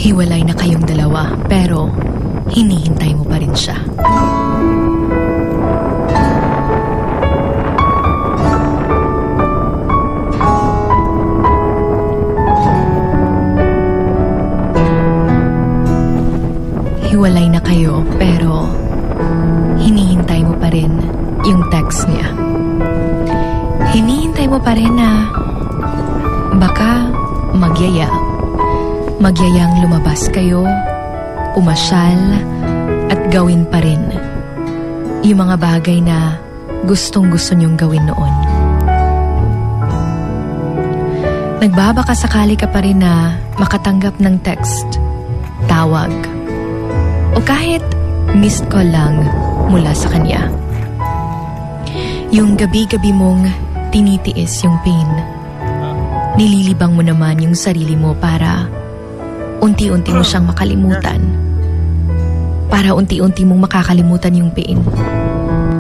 Hiwalay na kayong dalawa, pero hinihintay mo pa rin siya. Hiwalay na kayo, pero hinihintay mo pa rin yung text niya. Hinihintay mo pa rin na baka magyayang lumabas kayo, pumasyal, at gawin pa rin yung mga bagay na gustong-gusto niyong gawin noon. Nagbabaka sakali ka pa rin na makatanggap ng text, tawag, o kahit missed call lang mula sa kanya. Yung gabi-gabi mong tinitiis yung pain. Nililibang mo naman yung sarili mo para unti-unti mo siyang makalimutan. Para unti-unti mong makakalimutan yung pain.